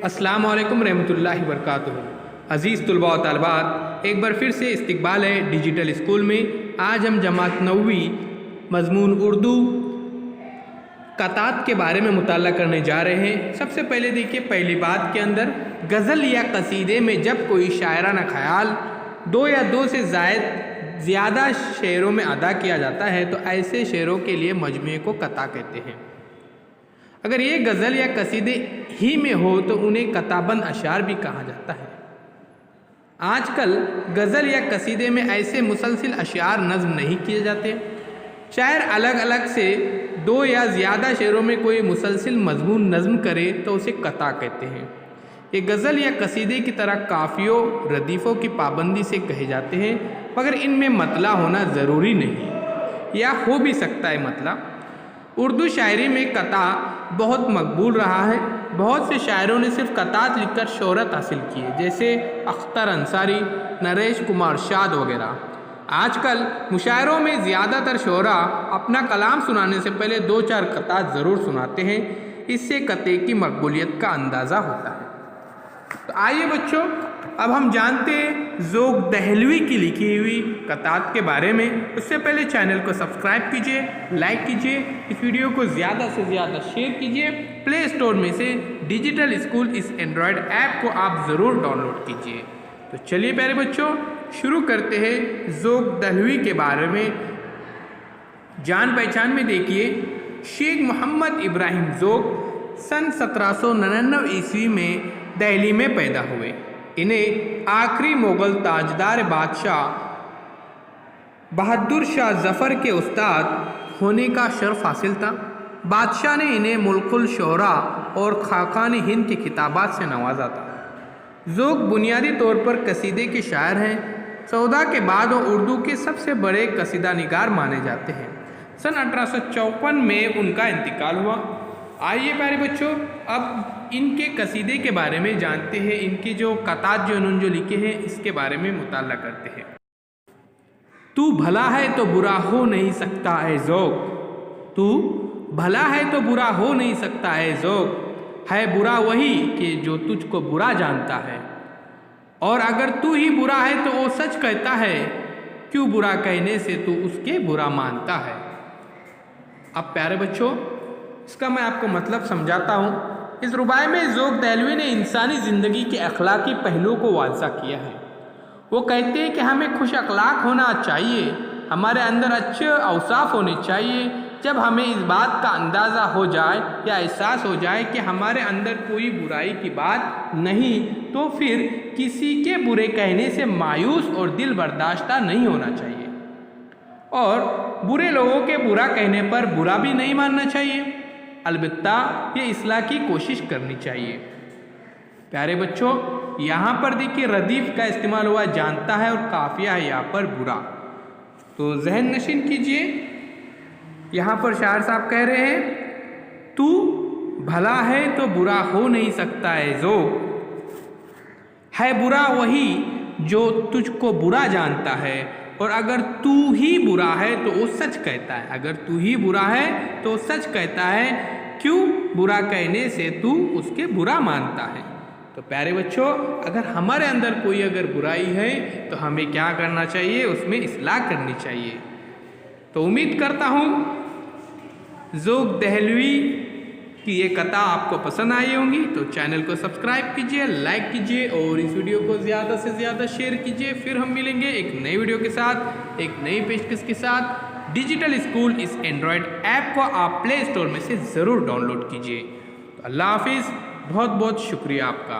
अस्सलाम वालेकुम रहमतुल्लाहि वबरकातुहू। अज़ीज़ तलबा व तालिबात, एक बार फिर से इस्तकबाल है डिजिटल स्कूल में। आज हम जमात 9वीं मज़मून उर्दू कतात के बारे में मुताला करने जा रहे हैं। सबसे पहले देखिए, पहली बात के अंदर गज़ल या कसीदे में जब कोई शायराना ख़याल दो या दो से ज़्यादा शेरों में अदा किया जाता है तो ऐसे शेरों के लिए मजमूए को कता कहते हैं। अगर ये गज़ल या कसीदे ही में हो तो उन्हें कताबंद अशार भी कहा जाता है। आजकल गज़ल या कसीदे में ऐसे मुसलसिल अशार नज़्म नहीं किए जाते। शायर अलग अलग से दो या ज़्यादा शेरों में कोई मुसलसिल मज़मून नज़्म करे तो उसे कता कहते हैं। ये गज़ल या कसीदे की तरह काफ़ियों रदीफ़ों की पाबंदी से कहे जाते हैं, मगर इनमें मतला होना ज़रूरी नहीं या हो भी सकता है मतला। उर्दू शायरी में कता बहुत मकबूल रहा है। बहुत से शायरों ने सिर्फ कतात लिखकर शोहरत हासिल की है, जैसे अख्तर अंसारी, नरेश कुमार शाद वगैरह। आजकल मुशायरों में ज़्यादातर शोरा अपना कलाम सुनाने से पहले दो चार कतात ज़रूर सुनाते हैं। इससे कते की मकबूलियत का अंदाज़ा होता है। तो आइए बच्चों, अब हम जानते हैं ज़ोक दहलवी की लिखी हुई कतात के बारे में। उससे पहले चैनल को सब्सक्राइब कीजिए, लाइक कीजिए, इस वीडियो को ज़्यादा से ज़्यादा शेयर कीजिए। प्ले स्टोर में से डिजिटल स्कूल इस एंड्रॉयड ऐप को आप ज़रूर डाउनलोड कीजिए। तो चलिए प्यारे बच्चों, शुरू करते हैं ज़ोक दहलवी के बारे में। जान पहचान में देखिए, शेख मोहम्मद इब्राहिम ज़ोक सन 1799 ईस्वी में दिल्ली में पैदा हुए। इन्हें आखिरी मुग़ल ताजदार बादशाह बहादुर शाह ज़फ़र के उस्ताद होने का शर्फ हासिल था। बादशाह ने इन्हें मुल्कुल शोहरा और खाकान हिंद की खिताबात से नवाजा था। ज़ोक बुनियादी तौर पर कसीदे के शायर हैं। सौदा के बाद वो उर्दू के सबसे बड़े कसीदा निगार माने जाते हैं। सन 1854 में उनका इंतकाल हुआ। आइए प्यारे बच्चों, अब इनके कसीदे के बारे में जानते हैं। इनके जो कतात जो उन्होंने जो लिखे हैं इसके बारे में मुताला करते हैं। तू भला है तो बुरा हो नहीं सकता है ज़ोक, तू भला है तो बुरा हो नहीं सकता है ज़ोक, है बुरा वही कि जो तुझको बुरा जानता है, और अगर तू ही बुरा है तो वो सच कहता है, क्यों बुरा कहने से तू उसके बुरा मानता है। अब प्यारे बच्चों, इसका मैं आपको मतलब समझाता हूँ। इस रुबाई में ज़ोक दहलवी ने इंसानी ज़िंदगी के अखलाकी पहलुओं को वाज़ा किया है। वो कहते हैं कि हमें खुश अखलाक होना चाहिए, हमारे अंदर अच्छे औसाफ होने चाहिए। जब हमें इस बात का अंदाज़ा हो जाए या एहसास हो जाए कि हमारे अंदर कोई बुराई की बात नहीं, तो फिर किसी के बुरे कहने से मायूस और दिल बर्दाश्ता नहीं होना चाहिए, और बुरे लोगों के बुरा कहने पर बुरा भी नहीं मानना चाहिए। अलबत्ता ये इस्लाह की कोशिश करनी चाहिए। प्यारे बच्चों, यहाँ पर देखिए रदीफ़ का इस्तेमाल हुआ जानता है, और काफिया है यहाँ पर बुरा। तो जहन नशीन कीजिए, यहाँ पर शायर साहब कह रहे हैं, तू भला है तो बुरा हो नहीं सकता है ज़ोक, है बुरा वही जो तुझको बुरा जानता है, और अगर तू ही बुरा है तो वो सच कहता है, अगर तू ही बुरा है तो वो सच कहता है, क्यों बुरा कहने से तू उसके बुरा मानता है। तो प्यारे बच्चों, अगर हमारे अंदर कोई अगर बुराई है तो हमें क्या करना चाहिए, उसमें इस्लाह करनी चाहिए। तो उम्मीद करता हूँ ज़ोक दहलवी कि ये कथा आपको पसंद आई होंगी। तो चैनल को सब्सक्राइब कीजिए, लाइक कीजिए, और इस वीडियो को ज़्यादा से ज़्यादा शेयर कीजिए। फिर हम मिलेंगे एक नई वीडियो के साथ, एक नई पेशकश के साथ। डिजिटल स्कूल इस एंड्रॉयड ऐप को आप प्ले स्टोर में से ज़रूर डाउनलोड कीजिए। तो अल्लाह हाफिज़, बहुत बहुत शुक्रिया आपका।